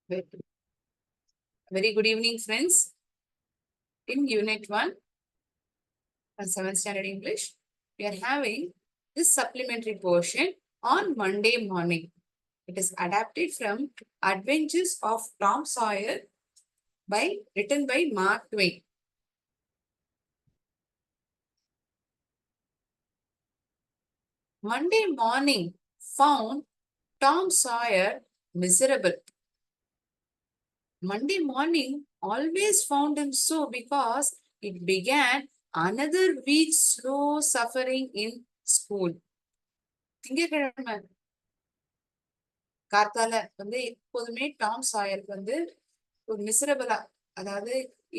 Very good evening, friends. In Unit 1, 7th Standard English, we are having this supplementary portion on Monday morning. It is adapted from Adventures of Tom Sawyer written by Mark Twain. Monday morning found Tom Sawyer miserable. Monday morning always found him so because it began another week's slow suffering in school. திங்கட்கிழமை காத்தால எப்போதுமே Tom சாயருக்கு ஒரு மிசரபிளா, அதாவது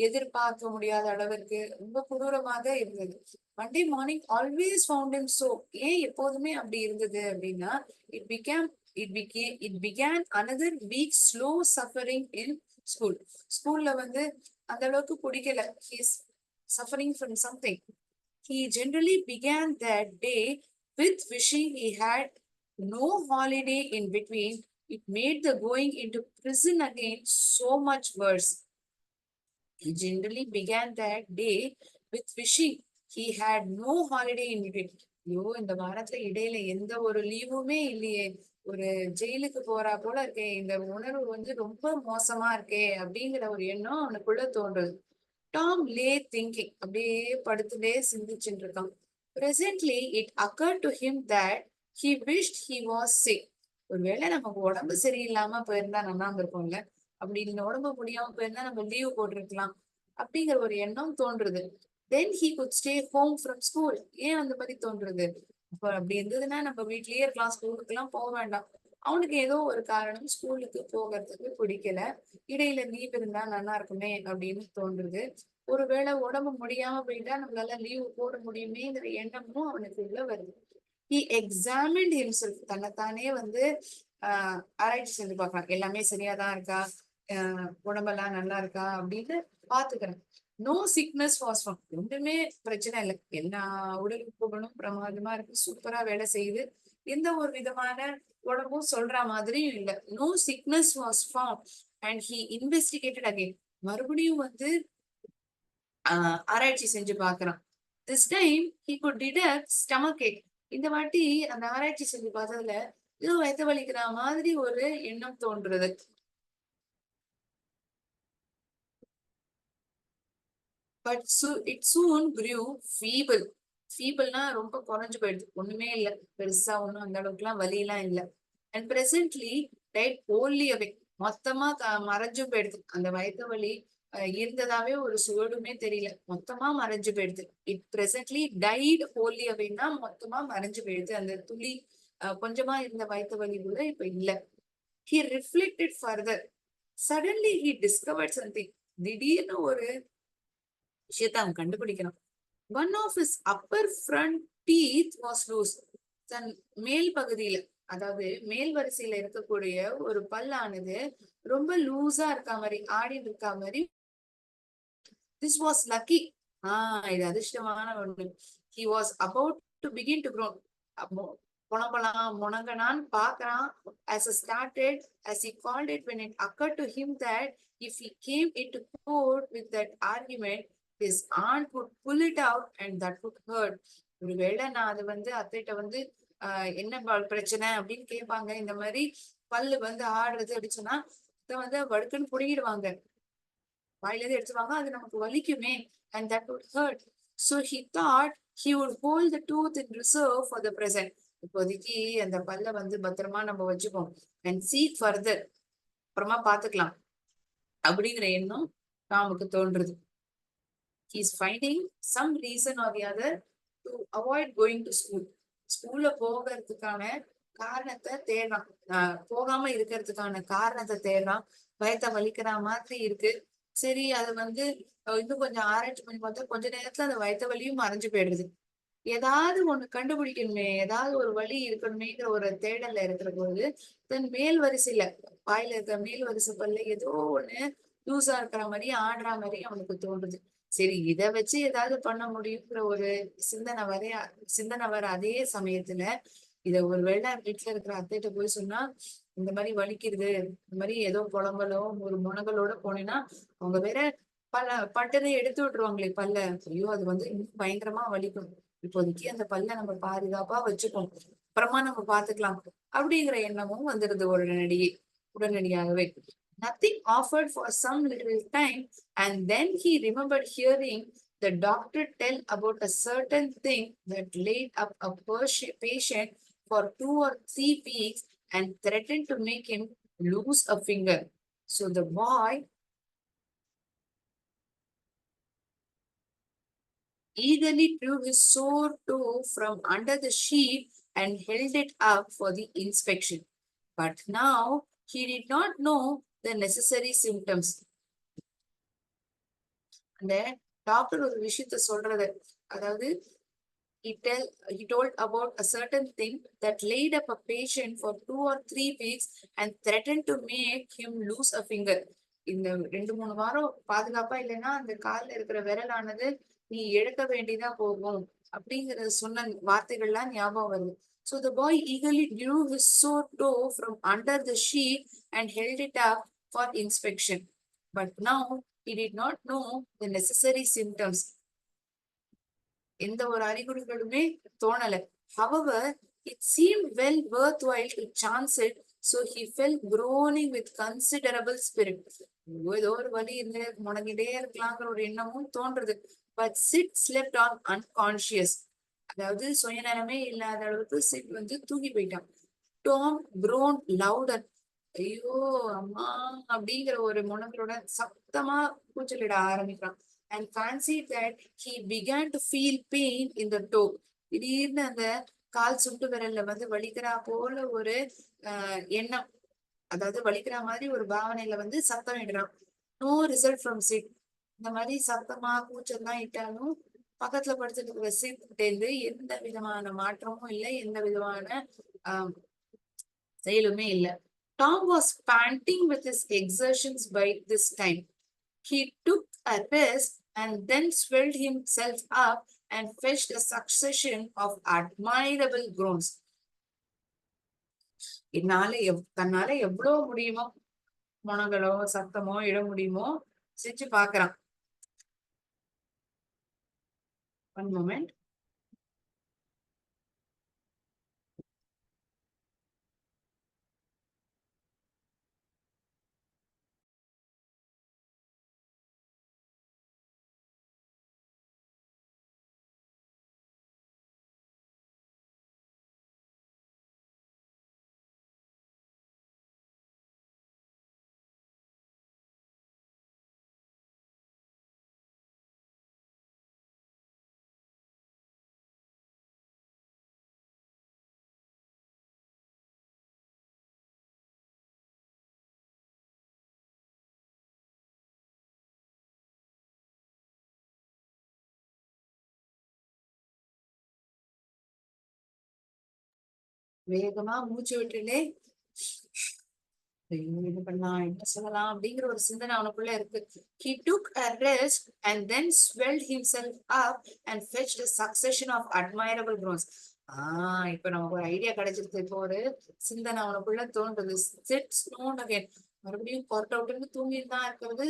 எதிர்பார்க்க முடியாத அளவிற்கு ரொம்ப கொடூரமாக இருந்தது. Monday morning always found him so. ஏன் எப்போதுமே அப்படி இருந்தது அப்படின்னா, it began another week slow suffering in school. ஸ்கூல்ல அந்த அளவுக்கு பிடிக்கல. He is suffering from something. He generally began that day with wishing he had no holiday in between. It made the going into prison again so much worse. He generally began that day with wishing he had no holiday in between. ஐயோ, இந்த வாரத்துல இடையில எந்த ஒரு லீவுமே இல்லையே, ஒரு ஜெயிலுக்கு போறா போல இருக்கே, இந்த உணர்வு ரொம்ப மோசமா இருக்கே அப்படிங்கிற ஒரு எண்ணம் அவனுக்குள்ள தோன்றுது. டாம் லே திங்கிங், அப்படியே படுத்துட்டே சிந்திச்சுட்டு இருக்கான். Presently it occurred to him that he wished he was sick. ஒருவேளை நமக்கு உடம்பு சரியில்லாம போயிருந்தா நல்லா இருக்கும்ல, அப்படி இந்த உடம்பு முடியாம போயிருந்தா நம்ம லீவ் போட்டிருக்கலாம் அப்படிங்கிற ஒரு எண்ணம் தோன்றுது. Then he could stay home from school. ஏன் அந்த மாதிரி தோன்றுது? அப்ப அப்படி இருந்ததுன்னா நம்ம வீட்லயே இருக்கலாம், ஸ்கூலுக்கு எல்லாம் போக வேண்டாம். அவனுக்கு ஏதோ ஒரு காரணம் ஸ்கூலுக்கு போகிறதுக்கு பிடிக்கல. இடையில லீவ் இருந்தா நல்லா இருக்குமே அப்படின்னு தோன்றுது. ஒருவேளை உடம்பு முடியாம போயிட்டா நம்மளால லீவு போட முடியுமேங்கிற எண்ணமும் அவனுக்கு உள்ள வருது. He examined himself. தன்னைத்தானே ஆராய்ச்சி செஞ்சு பார்க்கலாம். எல்லாமே சரியாதான் இருக்கா, உடம்பெல்லாம் நல்லா இருக்கா அப்படின்னு பாத்துக்கிறேன். No sickness was found. ஒன்றுமே பிரச்சனை இல்லை, எல்லா உடல் உறுப்புகளும் பிரமாதமா இருக்கு, சூப்பரா வேலை செய்யுது, எந்த ஒரு விதமான உடம்பும் சொல்ற மாதிரியும் இல்லை. No sickness was found and he investigated again. மறுபடியும் ஆராய்ச்சி செஞ்சு பாக்குறான். This time he could detect stomach ache. இந்த வாட்டி அந்த ஆராய்ச்சி செஞ்சு பார்த்ததுல ஏதோ வயிற்று வலிக்கிற மாதிரி ஒரு எண்ணம் தோன்றுறது. But it soon grew feeble. ஃபீபிள்னா ரொம்ப குறைஞ்சு போயிடுது, ஒண்ணுமே இல்லை, பெருசா ஒண்ணும் அந்த அளவுக்கு எல்லாம் வலி எல்லாம் இல்லை. And presently died wholly away. மொத்தமா மறைஞ்சும் போயிடுது. அந்த வயிற்று வலி இருந்ததாவே ஒரு சுவடுமே தெரியல, மொத்தமா மறைஞ்சு போயிடுது. இட் பிரசன்ட்லி டைட் wholly awayன்னா மொத்தமா மறைஞ்சு போயிடுது. அந்த துளி கொஞ்சமா இருந்த வயிற்று வலி கூட இப்ப இல்ல. He reflected further. Suddenly he discovered something. திடீர்னு ஒரு விஷயத்த அவன் கண்டுபிடிக்கிறான். One of his upper front teeth was loose. தன் மேல் பகுதியில, அதாவது மேல் வரிசையில இருக்கக்கூடிய ஒரு பல்லானது ரொம்ப லூஸா இருக்கா மாதிரி, ஆடிட்டு இருக்கா மாதிரி. This was lucky. இது அதிர்ஷ்டமான ஒண்ணு. He was about to begin to groan. முனங்கனான்னு பாக்குறான். As he called it, when it occurred to him that if he came into court with that argument, his aunt would pull it out and that would hurt. ஒருவேளை நான் அது அத்தைட்ட என்ன பிரச்சனை அப்படின்னு கேட்பாங்க, இந்த மாதிரி பல்லு ஆடுறது அடிச்சுன்னா வடுக்குன்னு புடிங்கிடுவாங்க, வாயில இருந்து எடுத்துவாங்க, அது நமக்கு வலிக்குமே, and that would hurt. So he thought he would hold the tooth in reserve for the present. இப்போதைக்கு அந்த பல்ல பத்திரமா நம்ம வச்சுப்போம், and seek further, அப்புறமா பாத்துக்கலாம் அப்படிங்கிற எண்ணம் நமக்கு தோன்றுது. He is finding some reason or the other to avoid going to school. ஸ்கூல்ல போகிறதுக்கான காரணத்தை தேடுறான், போகாம இருக்கிறதுக்கான காரணத்தை தேடுறான். வயத்தை வலிக்கிற மாதிரி இருக்கு. சரி, அது இன்னும் கொஞ்சம் ஆராய்ச்சி பண்ணி பார்த்தா கொஞ்ச நேரத்துல அந்த வயிற்று வலியும் மறைஞ்சு போயிடுது. ஏதாவது ஒண்ணு கண்டுபிடிக்கணுமே, ஏதாவது ஒரு வழி இருக்கணுமேங்கிற ஒரு தேடல்ல இருக்கிற போது தன் மேல் வரிசையில, வாயில இருக்கிற மேல் வரிசை பல்ல ஏதோ ஒண்ணு லூஸா இருக்கிற மாதிரி, ஆடுற மாதிரி அவனுக்கு தோன்றுது. சரி, இதை வச்சு ஏதாவது பண்ண முடியுங்கிற ஒரு சிந்தனை வர அதே சமயத்துல இத ஒருவேளை வீட்டுல இருக்கிற அத்தைகிட்ட போய் சொன்னா, இந்த மாதிரி வலிக்கிறது, இந்த மாதிரி ஏதோ புலம்பலோ ஒரு முனகலோட போனேன்னா அவங்க வேற பட்டதை எடுத்து விட்டுருவாங்களே பல்ல. ஐயோ அது வந்து இன்னும் பயங்கரமா வலிக்கும். இப்போதைக்கு அந்த பல்ல நம்ம பாதுகாப்பா வச்சுக்கோம், அப்புறமா நம்ம பாத்துக்கலாம் அப்படிங்கிற எண்ணமும் வந்துருது உடனடியாகவே. Nothing offered for some little time, and then he remembered hearing the doctor tell about a certain thing that laid up a patient for 2 or 3 weeks and threatened to make him lose a finger. So the boy eagerly drew his sore toe from under the sheet and held it up for the inspection. But now he did not know the necessary symptoms. அந்த doctor ஒரு விஷயத்த சொல்றது, அதாவது he told about a certain thing that laid up a patient for 2 or 3 weeks and threatened to make him lose a finger. இந்த 2-3 வாரம் பாதுகாப்பா இல்லைன்னா அந்த கால்ல இருக்கிற விரலானது நீ இழக்க வேண்டியதா போகும் அப்படிங்கறது சொன்ன வார்த்தைகள்லாம் ஞாபகம் வருது. So the boy eagerly drew his sore toe from under the sheet and held it up for inspection. But now he did not know the necessary symptoms. எந்த ஒரு அறிகுறிகளுமே தோணல. However, it seemed well worthwhile to chance it, so he fell groaning with considerable spirit. ஏதோ ஒரு வலி இருந்து முடங்கிட்டே இருக்கலாங்கிற ஒரு எண்ணமும் தோன்றது. But Sid slept on unconscious. அதாவது சுயநலமே இல்லாத அளவுக்கு சிட் வந்து தூங்கி போயிட்டான். Tom groaned louder. ஐயோ அம்மா அப்படிங்கிற ஒரு முனங்களோட சத்தமா கூச்சலிட ஆரம்பிக்கிறான். And fancied that he began to feel pain in the toe. திடீர்னு அந்த கால் சுண்டு விரல்ல வந்து வலிக்கிறா போல ஒரு எண்ணம், அதாவது வலிக்கிற மாதிரி ஒரு பாவனையில வந்து சத்தம் இடுறான். No result from Sid. இந்த மாதிரி சத்தமா கூச்சல் தான் இட்டாலும் பக்கத்துல படுத்துட்டு இருக்கிற சிட் இருந்து எந்த விதமான மாற்றமும் இல்லை, எந்த விதமான செயலுமே இல்லை. Tom was panting with his exertions by this time. He took a rest and then swelled himself up and fetched a succession of admirable groans. தன்னால எவ்வளவு முடியுமோ முனங்களோ சத்தமோ இட முடியுமோ செஞ்சு பாக்குறான். One moment. வேகமா மூச்சு விட்டுனே இது பண்ணலாம் என்ன சொல்லலாம் அப்படிங்கிற ஒரு சிந்தனை அவனுக்குள்ள இருக்கு. He took a rest and then swelled himself up and fetched a succession of admirable groans. இப்ப நமக்கு ஒரு ஐடியா கிடைச்சிருக்கு. இப்போ ஒரு சிந்தனை அவனுக்குள்ள தோன்றது. Sit snore again. மறுபடியும் கொரட்டை விட்டுன்னு தூங்கிட்டு தான் இருக்கிறது.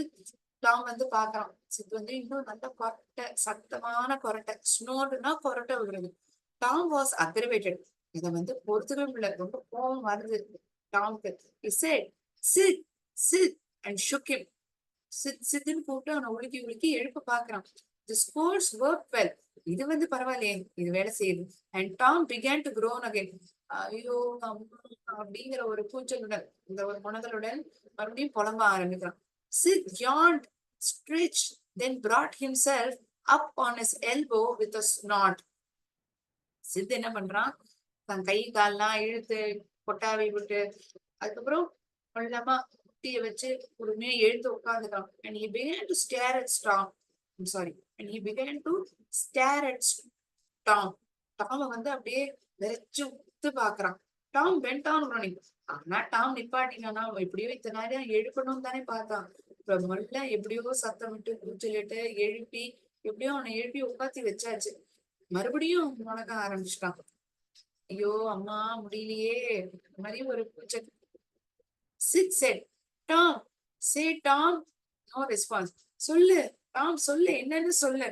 டாம் வந்து பாக்குறான். சித் வந்து இன்னும் நல்ல கொரட்டை, சத்தமான கொரட்டை. ஸ்னோர்னா கொரட்டை விடுறது. Tom was அக்ரிவேட்டட். இத வந்து பொறுத்துக்கவே முடியல, ரொம்ப கோபம் வருது டாம்க்கு. He said, "Sit, sit," and shook him. சித்துன்னு கூப்பிட்டு அவனை உலுக்கி எழுப்ப பாக்குறான். This course worked well. இது வந்து பரவாயில்லையே, இது வேலை செய்யுது. And Tom began to groan again. ஐயோ அம்மா அப்படிங்கிற ஒரு கூச்சலுடன், இந்த ஒரு முனதலுடன் மறுபடியும் புலம்ப ஆரம்பிக்கிறான். Sid yawned, stretched, then brought himself up on his elbow with a snort. Sid என்ன பண்றான், தன் கை கால்லாம் இழுத்து கொட்டாவி விட்டு அதுக்கப்புறம் கொள்ளமா குட்டிய வச்சு பொறுமையா எழுந்து உட்காந்துட்டான். And he began to stare at Tom. I'm sorry. And he began to stare at Tom. டாம வந்து அப்படியே வெறிச்சு உத்து பாக்குறான். Tom went on running. ஆனா டாம் நிப்பாட்டினா எப்படியோ இத்தனை நேரம் எழுப்பணும் தானே பார்த்தான். இப்ப மொல்ல எப்படியோ சத்தம் விட்டு கூச்சலிட்டு எழுப்பி எப்படியோ அவனை எழுப்பி உட்காத்தி வச்சாச்சு. மறுபடியும் முழக்க ஆரம்பிச்சுட்டான். ஐயோ அம்மா முடியலையே, இந்த மாதிரி ஒரு Sid said, Tom, say Tom. No response. சொல்லு டாம் சொல்லு என்னன்னு சொல்லு.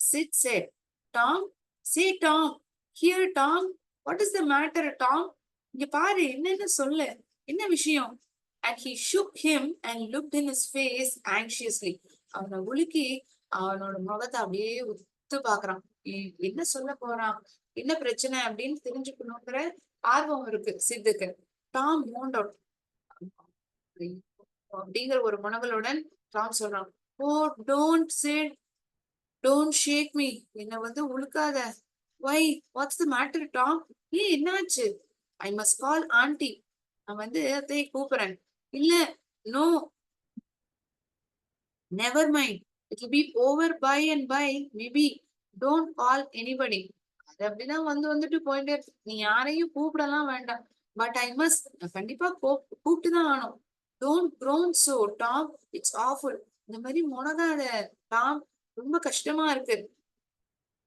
Sid said, Tom, say Tom. Here Tom. What is the matter Tom? இங்க பாரு என்னன்னு சொல்லு, என்ன விஷயம்? And he shook him and looked in his face anxiously. அவனை உலுக்கி அவனோட முகத்தை அப்படியே உத்து பாக்குறான். என்ன சொல்ல போறான், என்ன பிரச்சனை அப்படின்னு தெரிஞ்சுக்கணுங்கிற ஆர்வம் இருக்கு சித்துக்கு. டாம் மோண்ட் அவுட் அப்படிங்கிற ஒரு முனகலுடன் டாம் சொல்றான், oh don't say, don't shake me, என்ன வந்து உழுக்காத. Why, what's the matter Tom? ஏன் என்னாச்சு? ஐ மஸ்ட் கால் ஆண்டி, நான் வந்து அத்தையை கூப்பிடுறேன். இல்ல, no, never mind, it will be over by and by, maybe, don't call anybody. அது அப்படிதான் வந்து வந்துட்டு போயிட்டே இருக்கு, நீ யாரையும் கூப்பிடலாம் வேண்டாம். பட் ஐ மஸ்ட், கண்டிப்பா கூப்பிட்டுதான் ஆகணும். Don't groan so Tom, it's awful. இந்த மாதிரி முனகாத டாம், ரொம்ப கஷ்டமா இருக்கு.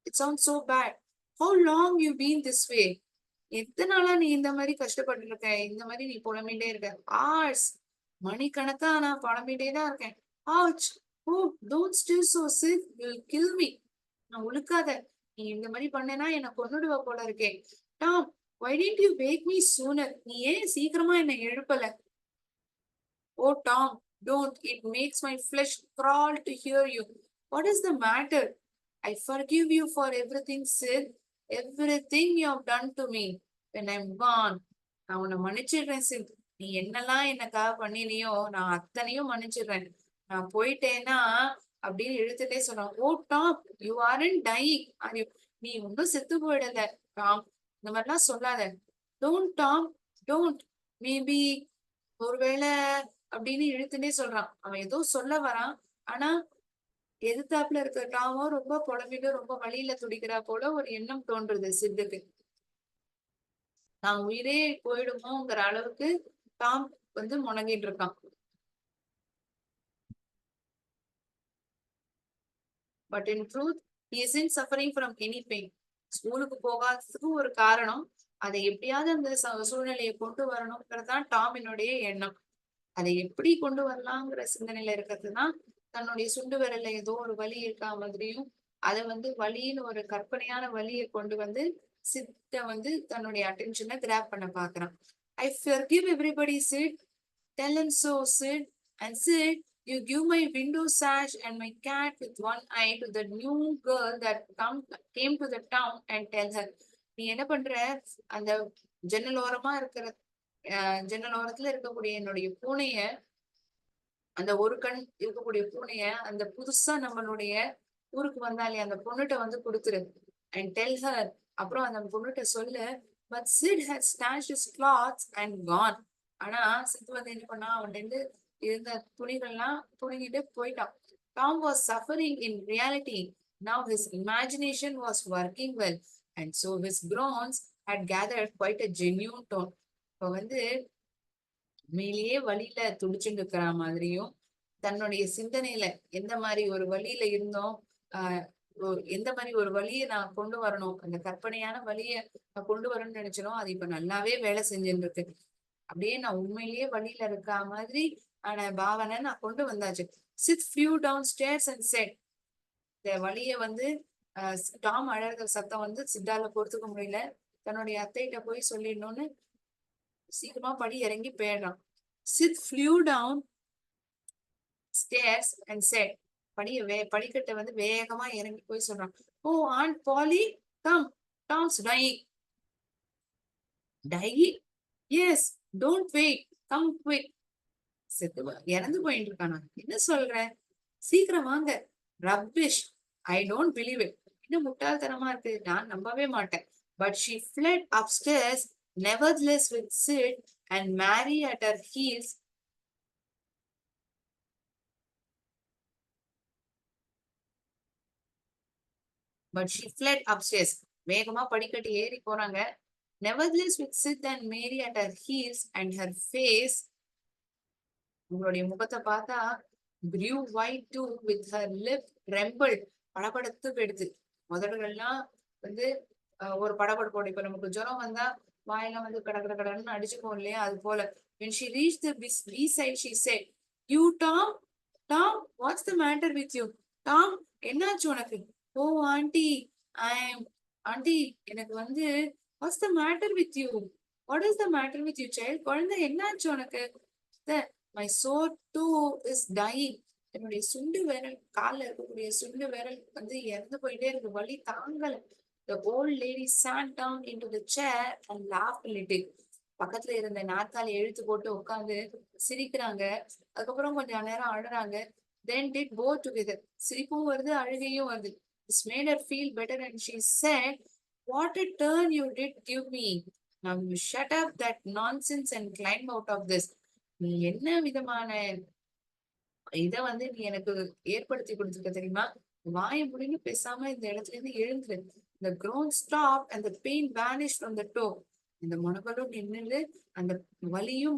It sound so bad. How long you been this way? எத்தனை நாளா நீ இந்த மாதிரி கஷ்டப்பட்டு இருக்க, இந்த மாதிரி நீ புலம்பிட்டே இருக்க? ஆர்ஸ், மணிக்கணக்கா நான் புலம்பிட்டே தான் இருக்கேன். Ouch, oh don't still so sick, will kill me. நான் உழுக்காத, நீ இந்த மாதிரி பண்ணனா என்ன கொன்னுடுவ போல இருக்கேன். Tom, why didn't you wake me sooner? நீ ஏன் சீக்கிரமா என்னை எழுப்பல? ஓ Tom, don't, it makes my flesh crawl to hear you. What is the matter? I forgive you for everything, Sid. Everything you have done to me when I'm gone. நான் உன்னை மன்னிச்சிடுறேன் சித். நீ என்னெல்லாம் எனக்காக பண்ணினியோ நான் அத்தனையும் மன்னிச்சிடுறேன். நான் போயிட்டேன்னா அப்படின்னு இழுத்துட்டே சொன்னான். Oh Tom, you aren't dying, are you? நீ ஒன்னும் செத்து போயிடல டாம், இந்த மாதிரிலாம் சொல்லாத. டோன்ட் டாம், டோன்ட், மேபி, ஒருவேளை அப்படின்னு இழுத்துட்டே சொல்றான். அவன் ஏதோ சொல்ல வரான், ஆனா எதிர்த்தாப்புல இருக்க டாமோ ரொம்ப புலம்பிட்டு ரொம்ப வழியில துடிக்கிறா போல ஒரு எண்ணம் தோன்றுது சித்துக்கு. தான் உயிரே போயிடுமோங்கிற அளவுக்கு டாம் வந்து முணங்கிட்டு இருக்கான். But in truth he isn't suffering from any pain. ஸ்கூலுக்கு போகாததுக்கு ஒரு காரணம், அதை எப்படியாவது அந்த சூழ்நிலையை கொண்டு வரணுங்கிறதுதான் டாமினுடைய எண்ணம். அதை எப்படி கொண்டு வரலாங்கிற சிந்தனையில இருக்கிறதுதான் தன்னுடைய சுண்டு விரல்ல ஏதோ ஒரு வலி இருக்கா மாதிரியும் அதை வந்து வலின்னு ஒரு கற்பனையான வலியை கொண்டு வந்து சித்த வந்து தன்னுடைய அட்டென்ஷனை கிராப் பண்ண பாக்குறான். ஐ forgive everybody Sid, tell him so Sid, and Sid, you give my window sash and my cat with one eye to the new girl that came to the town and tell her. நீ என்ன பண்ற, அந்த ஜன்னல் ஓரமா இருக்கிற ஜன்னல் ஓரத்துல இருக்கக்கூடிய என்னுடைய பூனைய, அந்த ஒரு கண் இருக்கக்கூடிய பூனைய அந்த புதுசா நம்மளுடைய ஊருக்கு வந்தாலே அந்த பொண்ணுகிட்ட வந்து கொடுத்துரு and tell her. அப்புறம் அந்த பொண்ணுகிட்ட சொல்லு, but Sid had snatched his clothes and gone. ஆனா சித் வந்து என்ன பண்ணா, அவன்கிட்ட இருந்த துணிகள்லாம் துணிகிட்டு போயிட்டான். Tom was suffering in reality. Now his imagination was working well, and so his groans had gathered quite a genuine tone. இப்ப வந்து உண்மையிலேயே வழியில துடிச்சுட்டு இருக்கிற மாதிரியும், தன்னுடைய சிந்தனையில எந்த மாதிரி ஒரு வழியில இருந்தோம், ஆஹ் எந்த மாதிரி ஒரு வழியை நான் கொண்டு வரணும், அந்த கற்பனையான வழியை நான் கொண்டு வரணும்னு நினைச்சனோ அது இப்ப நல்லாவே வேலை செஞ்சுட்டு இருக்கு. அப்படியே நான் உண்மையிலேயே வழியில இருக்க மாதிரி ஆன பாவனை நான் கொண்டு வந்தாச்சு. Sid flew downstairs and said, இந்த வழிய வந்து டாம் அழகிற சத்தம் வந்து சித்தால பொறுத்துக்க முடியல. தன்னுடைய அத்தைகிட்ட போய் சொல்லிடணும்னு சீக்கிரமா படி இறங்கி போயிடுறான். Sid flew down stairs and said, படிக்கட்டை வந்து வேகமா இறங்கி போய் சொல்றான். Oh Aunt Polly, come, Tom's dying. Dying? Yes, don't wait, come quick. இறந்து போயிட்டு இருக்கானா? என்ன சொல்ற? சீக்கிரம் வாங்க. Rubbish, I don't believe it. இன்னும் முட்டாள்தனமா இருக்கு, நான் நம்பவே மாட்டேன். But she fled upstairs, nevertheless with Sid and Mary at her heels. But she fled upstairs. வேகமா படிக்கட்டு ஏறி போறாங்க. Nevertheless with Sid and Mary at her heels and her face, உங்களுடைய முகத்தை பார்த்தா, grew white too with her lip trembled. படபடத்து போயிடுது. முதல்கள்லாம் வந்து ஒரு படபடப்போட, இப்ப நமக்கு ஜுரம் வந்தா வாயெல்லாம் வந்து கட கட கடன்னு அடிச்சுப்போம் இல்லையா, அது போல. when she reached the B-side she said, you Tom, Tom, what's the matter with you? Tom, என்னாச்சு உனக்கு? ஓ ஆண்டி, ஐம் ஆண்டி, எனக்கு வந்து what's the matter with you? What is the matter with you, child? குழந்தை, என்னாச்சு உனக்கு? My sore toe is dying. என்னுடைய சுண்டு விரல், கால்ல இருக்கக்கூடிய சுண்டு விரல் வந்து இறந்து போயிட்டே இருக்கு, வலி தாங்கல. The old lady sat down into the chair and laughed a little. பக்கத்துல இருந்த நாற்காலி இழுத்து போட்டு உட்கார்ந்து சிரிக்கிறாங்க. அதுக்கப்புறம் கொஞ்ச நேரம் அழுறாங்க. Then did both together. சிரிப்பும் வருது, அழுகையும் வருது. This made her feel better and she said, what a turn you did give me. Now you shut up that nonsense and climb out of this. நீ என்ன விதமான இத வந்து நீ எனக்கு ஏற்படுத்தி கொடுத்துருக்க தெரியுமா? வாயை முடின்னு பேசாம இந்த இடத்துல இருந்து எழுந்துரு. The groan stopped and the pain vanished from the toe. இந்த முனகளும் நின்னுது, அந்த வலியும்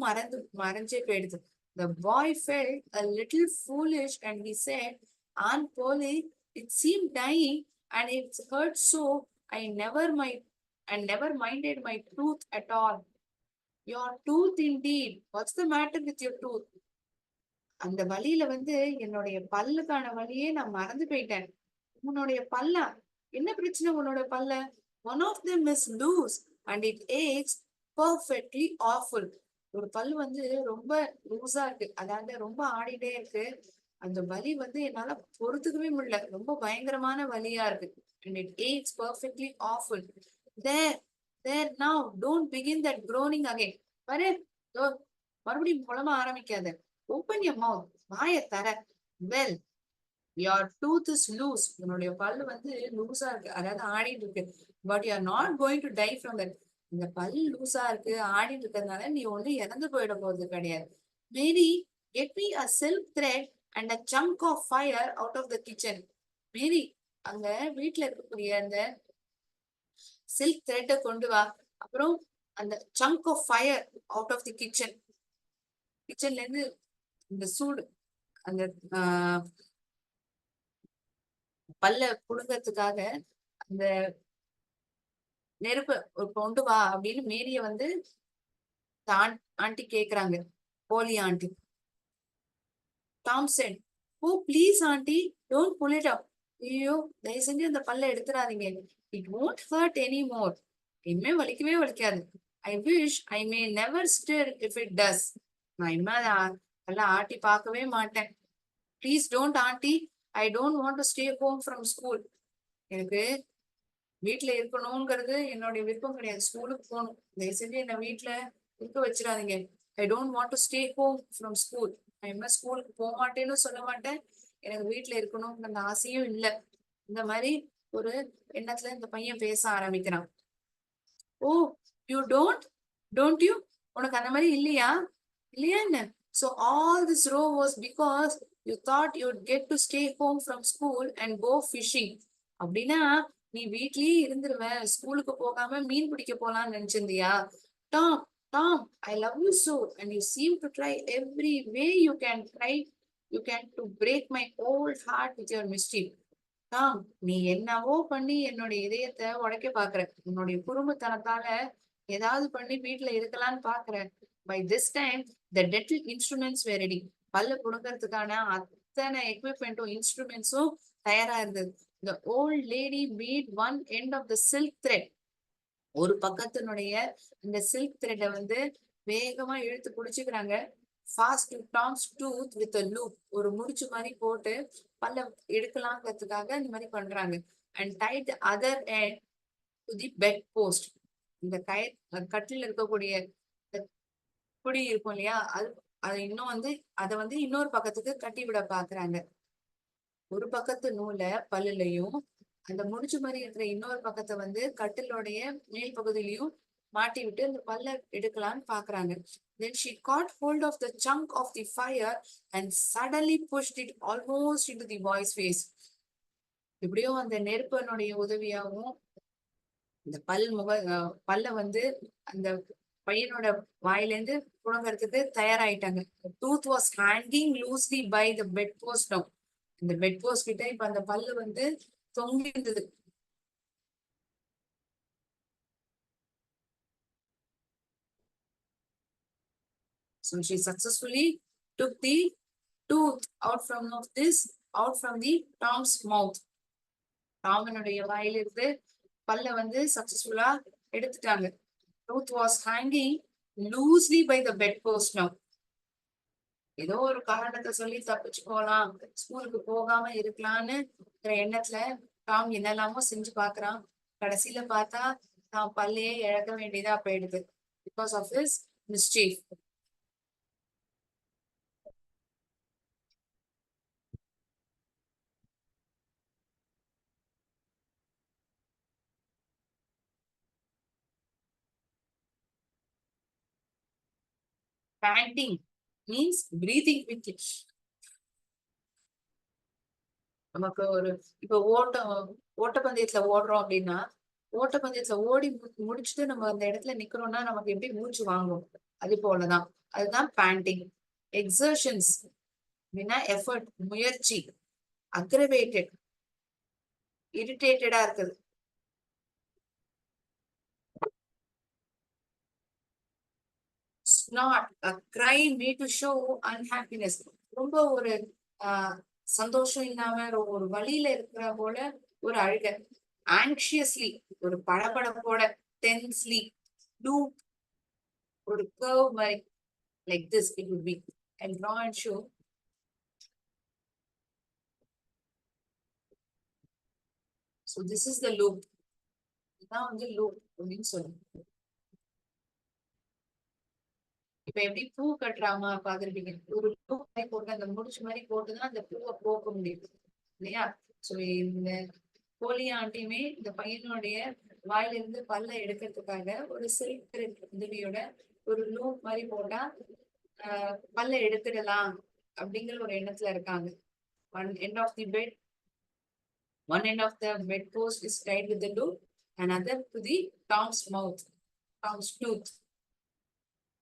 மறைஞ்சே போயிடுது. The boy felt a little foolish and he said, Aunt Polly, it seemed dying and it hurt so I never minded my tooth at all. Your tooth indeed. What's the matter with your tooth? அந்த வலியில வந்து என்னுடைய பல்லுக்கான வலியே நான் மறந்து போயிட்டேன். உன்னுடைய பல்லா? என்ன பிரச்சனை உன்னோட பல்ல? One of them is loose and it aches perfectly awful. ஒரு பல்லு வந்து ரொம்ப லூஸா இருக்கு, அதாவது ரொம்ப ஆடிட்டே இருக்கு. அந்த வலி வந்து என்னால பொறுத்துக்கவே முடியல, ரொம்ப பயங்கரமான வலியா இருக்கு. And it aches perfectly awful. There, there now, don't begin that groaning again. பாரு, மறுபடியும் புலம்ப ஆரம்பிக்காத. Open your mouth. வாயை தர. Well, your tooth is loose. உன்னுடைய பல்லு வந்து லூஸா இருக்கு, அதாவது ஆடிட்டு இருக்கு. But you are not going to die from that. இந்த பல்லு லூஸா இருக்கு, ஆடிட்டு இருக்கிறதுனால நீ ஒண்ணு இறந்து போயிட போறது கிடையாது. Mary, get me a silk thread and a chunk of fire out of the kitchen. Mary, அங்க வீட்டுல இருக்கக்கூடிய அந்த சில்க் த்ரெட்டை கொண்டு வா. அப்புறம் அந்த chunk of fire out of the kitchen. கிச்சன்ல இருந்து இந்த சூடு, அந்த பல்ல புடுங்கிறதுக்காக அந்த நெருப்பு கொண்டு வா அப்படின்னு மேரிய வந்து ஆண்டி கேக்குறாங்க, போலி aunty. Tom said, oh please aunty, don't pull it up. ஐயோ, தயவு செஞ்சு அந்த பல்ல எடுத்துறாதீங்க. It won't hurt anymore. இனிமே வலிக்கவே வலிக்காது. I wish I may never stir if it does. நான் இனிமே அதை ஆட்டி பார்க்கவே மாட்டேன். Please don't aunty, I don't want to stay home from school. எனக்கு வீட்டுல இருக்கணும்ங்கிறது என்னுடைய விருப்பம் கிடையாது, ஸ்கூலுக்கு போகணும். தயவு செஞ்சு என்ன வீட்டுல இருக்க வச்சிடாதீங்க. I don't want to stay home from school. நான் என்ன ஸ்கூலுக்கு போக மாட்டேன்னு சொல்ல மாட்டேன், எனக்கு வீட்டுல இருக்கணும்னு அந்த ஆசையும் இல்லை. இந்த மாதிரி ஒரு எண்ணத்துல இந்த பையன் பேச ஆரம்பிக்கிறான். ஓ, யூ டோன்ட் யூ? உனக்கு அந்த மாதிரி இல்லையா? இல்லையா என்ன? So all this row was because you thought you'd get to stay home from school and go fishing. அப்படின்னா நீ வீட்லயே இருந்துருவ, ஸ்கூலுக்கு போகாம மீன் பிடிக்க போலாம்னு நினைச்சிருந்தியா? Tom, Tom, I love you so and you seem to try every way you can to break my old heart with your mischief. Tom, நீ என்னவோ பண்ணி என்னுடைய இதயத்தை உடைக்க பாக்குற. உன்னுடைய குறும்புத்தனத்தால ஏதாவது பண்ணி வீட்டுல இருக்கலாம்னு பாக்குற. By this time, the dental instruments were ready. பல்ல புடுங்கிறதுக்கான அத்தனை எக்யூப்மெண்ட்டும் இன்ஸ்ட்ருமெண்ட்ஸும் தயாரா இருந்தது. The old lady made one end of the silk thread. ஒரு பக்கத்தினுடைய இந்த சில்க் த்ரெட்டை வந்து வேகமா இழுத்து புடிச்சுக்கிறாங்க. Fast to Tom's tooth with a loop. ஒரு முடிச்சு மாதிரி போட்டு பல்ல எடுக்கலாங்கிறதுக்காக இந்த மாதிரி பண்றாங்க. And tied the other end to the bed post. இந்த கட்டில இருக்கக்கூடிய புடி இருக்கும் இல்லையா, அது இன்னும் வந்து அதை வந்து இன்னொரு பக்கத்துக்கு கட்டி விட பாக்குறாங்க. ஒரு பக்கத்து நூலை பல்லுலையும் அந்த முடிச்சு மாதிரி இருக்கிற இன்னொரு பக்கத்தை வந்து கட்டிலோடைய மேல் பகுதியிலையும் மாட்டி விட்டு அந்த பல்ல எடுக்கலான்னு பாக்குறாங்க. Then she caught hold of the chunk of the fire and suddenly pushed it almost into the boy's face. எப்படியோ அந்த நெருப்பனுடைய உதவியாகவும் இந்த பல்ல வந்து அந்த பையனோட வாயிலிருந்து புழங்கறதுக்கு தயாராயிட்டாங்க. Tooth was hanging loosely by the bed post. இந்த பெட் போஸ்ட் கிட்ட இப்ப அந்த பல்லு வந்து தொங்கி இருந்தது. So she successfully took the tooth out from the Tom's mouth. டாமனுடைய வாயிலிருந்து பல்ல வந்து சக்சஸ்ஃபுல்லா எடுத்துட்டாங்க. Tooth was hanging loosely by the bed post now. ஏதோ ஒரு காரணத்தை சொல்லி தப்பிச்சு போலாம், ஸ்கூலுக்கு போகாம இருக்கலாம்னு எண்ணத்துல டாம் என்னெல்லாமோ செஞ்சு பாக்குறான். கடைசியில பார்த்தா தான் பல்லையே இழக்க வேண்டியதா போயிடுது because of his mischief. Panting means breathing quickly. நமக்கு ஒரு இப்ப ஓட்டப்பந்தயத்துல ஓடுறோம் அப்படின்னா, ஓட்டப்பந்தயத்துல ஓடி முடிச்சுட்டு நம்ம அந்த இடத்துல நிக்கிறோம்னா நமக்கு எப்படி மூச்சு வாங்கும், அது போலதான். அதுதான் பேண்டிங். எக்ஸர்ஷன்ஸ் அப்படின்னா எஃபர்ட், முயற்சி. அக்ரவேட்டட், இரிட்டேட்டடா இருக்குது. Snort, a cry made to show unhappiness. ரொம்ப ஒரு சந்தோஷம் இல்லாம ஒரு வழியில இருக்கிற போல ஒரு அழுக. ஆங்ஷியஸ்லி, ஒரு படபடப்போட. டென்ஸ்லி, லூப், ஒரு கர்வ் மாதிரி. Like this it would be. And draw and show. So this is the loop. இதான் வந்து லூப் அப்படின்னு சொல்லுங்க. இப்ப எப்படி பூ கட்டுறாமா பாத்துருப்பீங்க, ஒரு பூ போட்டு அந்த முடிச்சு மாதிரி போட்டுதான் அந்த பூவை போக்க முடியுது இல்லையா. சோ இந்த கோழியாண்டியுமே இந்த பையனுடைய வாயிலிருந்து பல்ல எடுக்கிறதுக்காக ஒரு சில்க் உதவியோட ஒரு லூப் மாதிரி போட்டா பல்ல எடுத்துடலாம் அப்படிங்கிற ஒரு எண்ணத்துல இருக்காங்க. One end of the bed, one end of the bed post is tied with the loop, another to the Tom's mouth, Tom's tooth.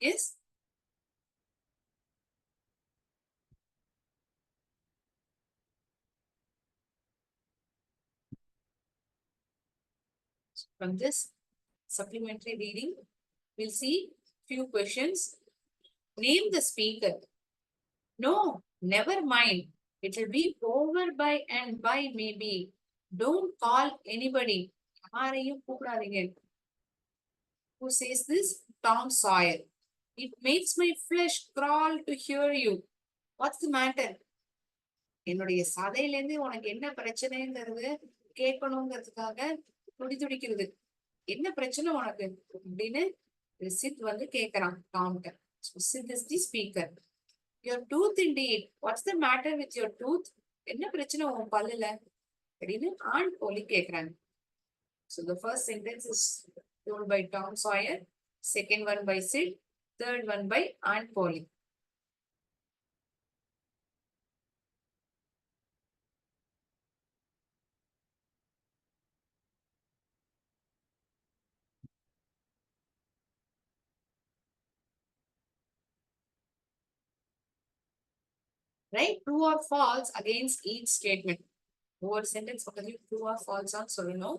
Yes. From this supplementary reading, we'll see few questions. Name the speaker. No, never mind. It will be over by and by maybe. Don't call anybody. யாரையும் கூப்பிடாதீங்க. Who says this? Tom Sawyer. It makes my flesh crawl to hear you. What's the matter? என்னுடைய சதையில இருந்து உனக்கு என்ன பிரச்சனைங்கிறது கேட்கணுங்கிறதுக்காக துடிக்கிறது. என்ன பிரச்சனை உனக்கு அப்படின்னு சித் வந்து கேக்குறான் டாம்கிட்ட. Sid is the speaker. Your tooth indeed. What's the matter with your tooth? என்ன பிரச்சனை உன் பல்லுல அப்படின்னு ஆண்ட் போலி கேக்குறாங்க. So the first sentence is told by Tom Sawyer, second one by Sid, third one by Aunt Polly. Write true or false against each statement. ஒவ்வொரு sentence பக்கத்துலயும் true or false ஆன்னு சொல்லணும்.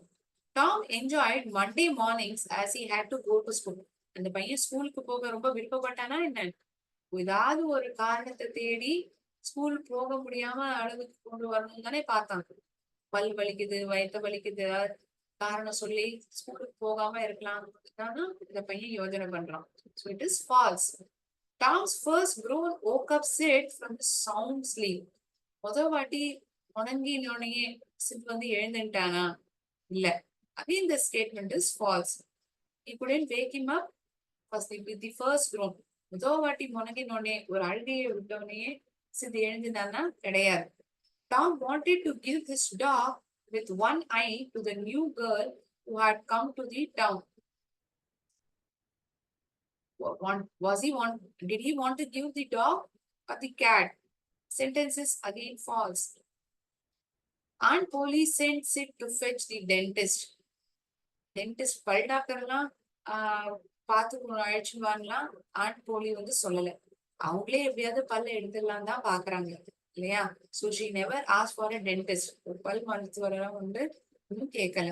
Tom enjoyed Monday mornings as he had to go to school. அந்த பையன் ஸ்கூலுக்கு போக ரொம்ப விருப்பப்பட்டானா என்ன? ஏதாவது ஒரு காரணத்தை தேடி ஸ்கூல் போக முடியாம அளவுக்கு கொண்டு வரணும் தானே பார்த்தாங்க. பல் வலிக்குது, வயிற்று வலிக்குது, காரணம் சொல்லி ஸ்கூலுக்கு போகாம இருக்கலாம் இந்த பையன் யோஜனை பண்றான். So it is false. Tom's first groan woke up Sid from the sound sleep. முதல் வாட்டி உணங்கினோடனே சித் வந்து எழுந்துட்டானா? இல்ல. Again the statement is false. He couldn't wake him up with the first groan. முதல் வாட்டி முனகினோடனே ஒரு அழுகையை விட்டோடனே சிந்தி எழுந்தினான்னா கிடையாது. Tom wanted to give his dog with one eye to the new girl who had come to the town. Did he want to give the dog or the cat? Sentences again false. Aunt Polly sent Sid to fetch the dentist. Dentist பல் டாக்டர்லாம் பார்த்து அழைச்சின்னு வாங்கலாம் and Polly வந்து சொல்லல. அவங்களே எப்படியாவது பல்ல எடுத்துடலாம் தான் பாக்குறாங்க இல்லையா? So she never ask for a dentist. ஒரு பல் மருத்துவரெல்லாம் வந்து இன்னும் கேட்கல.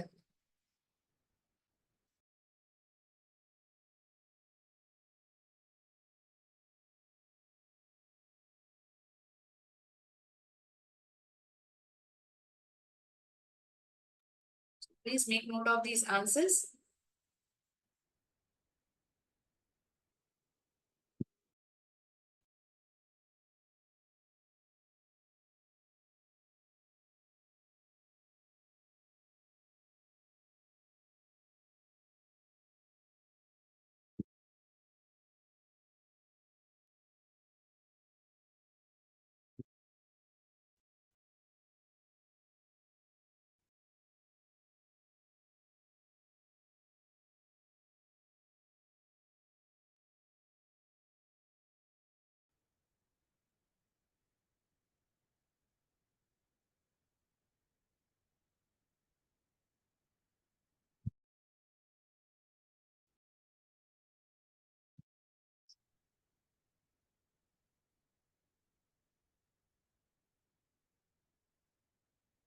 Please make note of these answers.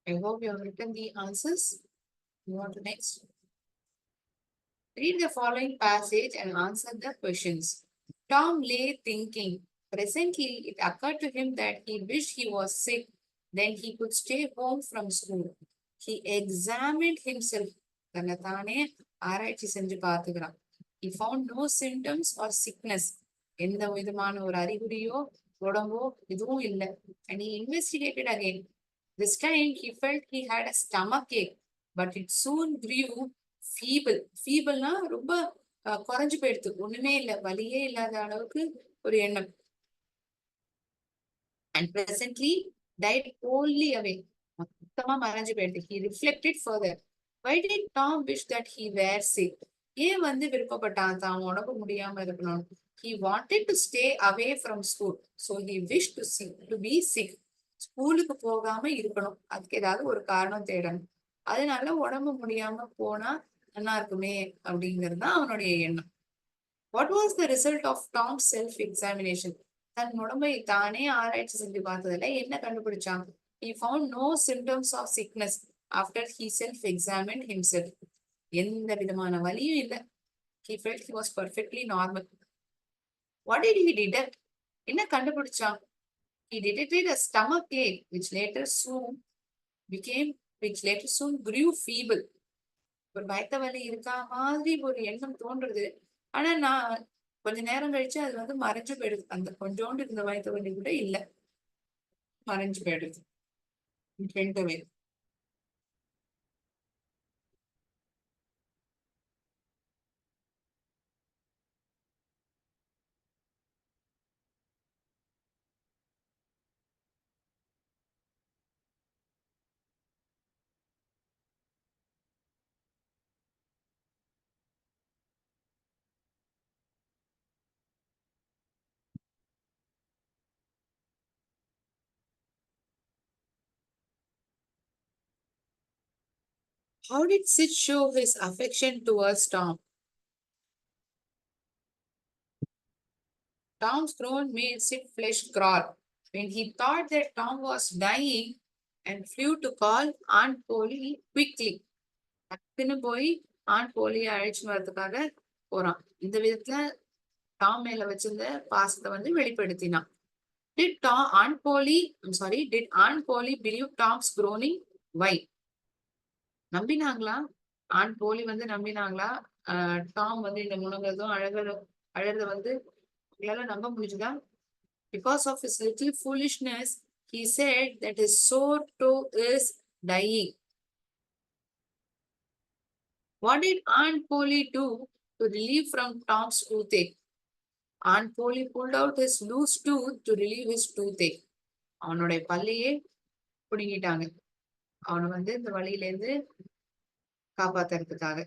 I hope you have written the answers. Move on to next. Read the following passage and answer the questions. Tom lay thinking. Presently, it occurred to him that he wished he was sick, then he could stay home from school. He examined himself. தன்னைத்தானே ஆராய்ச்சி செஞ்சு பார்த்துக்கிறான். He found no symptoms or sickness. எந்த விதமான ஒரு அறிகுறியோ உடம்போ எதுவும் இல்லை. And he investigated again. This time he felt he had a stomach ache, but it soon grew feeble. Feebleனா ரொம்ப குறைஞ்சு போயிடுது. ஒண்ணுமே இல்லை, வலியே இல்லாத அளவுக்கு ஒரு எண்ணம். And presently died wholly away. மொத்தமா மறைஞ்சு போயிடுது. He reflected further. Why did Tom wish that he were sick? ஏன் வந்து விருப்பப்பட்டான் தான் உடம்பு முடியாம இருக்கணும்? He wanted to stay away from school. So he wished to be sick. ஸ்கூலுக்கு போகாம இருக்கணும். அதுக்கு ஏதாவது ஒரு காரணம் தேடணும். அதனால உடம்பு முடியாம போனா நல்லா இருக்குமே அப்படிங்கிறது தான் அவனுடைய எண்ணம். What was the result of Tom self examination? தன் உடம்பை தானே ஆராய்ச்சி செஞ்சு பார்த்ததுல என்ன கண்டுபிடிச்சான்? He found no symptoms of sickness after he self-examined himself. எந்த விதமான வலியும் இல்லை. He felt he was perfectly normal. What did he detect? என்ன கண்டுபிடிச்சான்? He detected a stomach ache, which later soon grew feeble. ஒரு வயித்த வலி இருக்கா மாதிரி ஒரு எண்ணம் தோன்றுது. ஆனா நான் கொஞ்ச நேரம் கழிச்சு அது வந்து மறைஞ்சு போயிடுது. அந்த கொஞ்சோண்டு இருந்த வயித்த வலி கூட இல்ல, மறைஞ்சு போயிடுது. How did Sid show his affection towards Tom? Tom's groan made Sid flesh crawl when he thought that Tom was dying and flew to call Aunt Polly quickly. டக்குன்னு போய் ஆண்ட் போலியை அழைச்சின்னு வரதுக்காக போறான். இந்த விதத்துல டாம் மேல வச்சிருந்த பாசத்தை வந்து வெளிப்படுத்தினான். Did Aunt Polly believe Tom's groaning? Why? நம்பினாங்களா? ஆண்ட் போலி வந்து நம்பினாங்களா? டாம் வந்து இந்த முனகிறதும் அழறத வந்து உங்களால நம்ப முடிஞ்சுதா? Because of his little foolishness, he said that his sore toe is dying. What did Aunt Polly do to relieve from Tom's toothache? Aunt Polly pulled out his loose tooth to relieve his toothache. அவனுடைய பல்லையே புடுங்கிட்டாங்க. அவனை வந்து இந்த வழியில இருந்து காப்பாத்துறதுக்காக.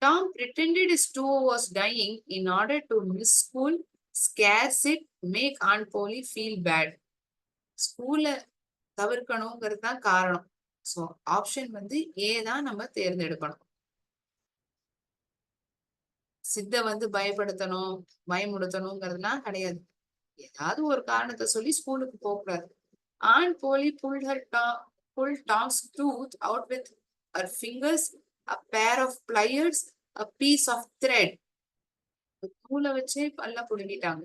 Tom pretended his toe was dying in order to miss school, scares it, make Aunt Polly feel bad. ஸ்கூல்ல தவிர்க்கணுங்கிறது தான் காரணம். ஸோ ஆப்ஷன் வந்து ஏ தான் நம்ம தேர்ந்தெடுக்கணும். சித்த வந்து பயப்படுத்தணும், பயமுடுத்தணுங்கிறதுலாம் கிடையாது. ஏதாவது ஒரு காரணத்தை சொல்லி ஸ்கூலுக்கு போகக்கூடாது. Aunt Polly pulled Tom's tooth out with her fingers, a pair of pliers, a piece of thread. நூலை வச்சே பல்ல புடுங்கிட்டாங்க.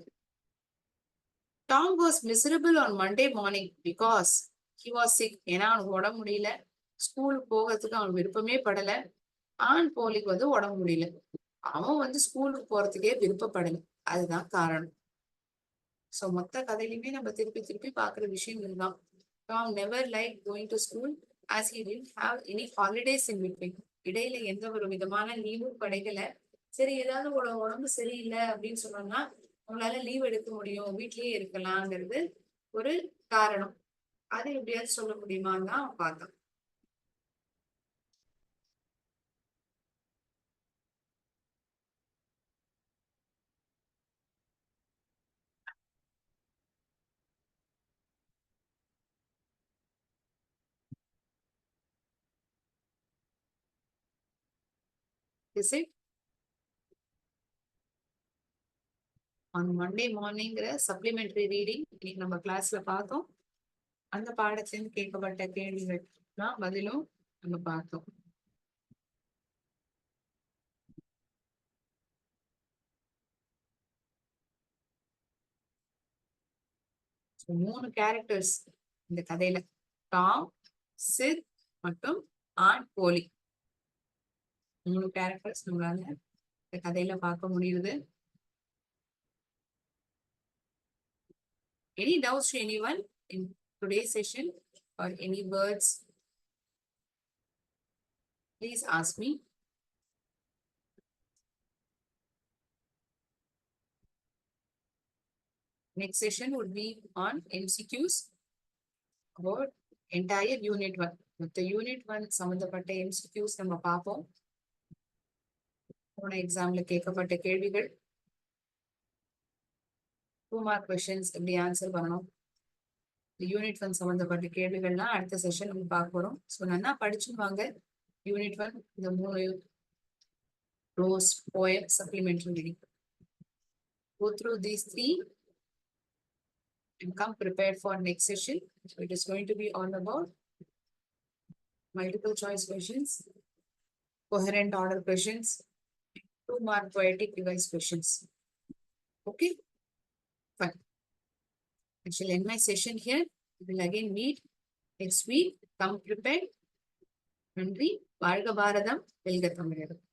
Tom was miserable on Monday morning because he was sick. ஏன்னா அவனுக்கு உடம்பு முடியல, ஸ்கூலுக்கு போகிறதுக்கு அவனுக்கு விருப்பமே படல. ஆன் போலிக்கு வந்து உடம்பு முடியல, அவன் வந்து ஸ்கூலுக்கு போறதுக்கே விருப்பப்படல. அதுதான் காரணம். சோ மொத்த கதையிலுமே நம்ம திருப்பி திருப்பி பாக்குற விஷயம் இதுதான். Tom never liked going to school as he didn't have any holidays in between. இடையில எந்த ஒரு விதமான லீவும் கிடைக்கல. சரி, ஏதாவது உடம்பு சரியில்லை அப்படின்னு சொன்னோம்னா உங்களால லீவ் எடுக்க முடியும், வீட்லயே இருக்கலாங்கிறது ஒரு காரணம். அதை எப்படியாவது சொல்ல முடியுமான்னு தான் பார்த்தோம். Is it on Monday morningங்கிற சப்ளிமெண்டரி ரீடிங் இன்னைக்கு நம்ம கிளாஸ்ல பார்த்தோம். அந்த பாடத்திலிருந்து கேட்கப்பட்ட கேள்விகள் தான் பதிலும் நம்ம பார்த்தோம். மூணு கேரக்டர்ஸ் இந்த கதையில, டாம், சித் மற்றும் ஆண்ட் போலி. மூணு கேரக்டர்ஸ் நம்மளால இந்த கதையில பார்க்க முடியுது. Any doubts to anyone in today's session or any words? Please ask me. Next session would be on MCQs about entire unit 1. மொத்த யூனிட் 1 சம்பந்தப்பட்ட MCQs நம்ம பார்ப்போம். போன எக்ஸாம்ல கேட்கப்பட்ட கேள்விகள், 2 mark questions எப்படி ஆன்சர் பண்ணணும், யூனிட் 1 சம்பந்தப்பட்ட கேள்விகள்லாம் அடுத்த செஷன் நம்ம பார்க்க போறோம். ஸோ நல்லா படிச்சுவாங்க. யூனிட் 1 இந்த 3 rose poem supplementary reading. Go through these 3 and come prepared for next session. So it is going to be all about multiple choice questions, coherent order questions, 2 mark poetic device questions. Okay, fine. I shall end my session here. We will again meet next week. Come prepared. நன்றி. வாழ்க பாரதம், வெல்க தமிழகம்.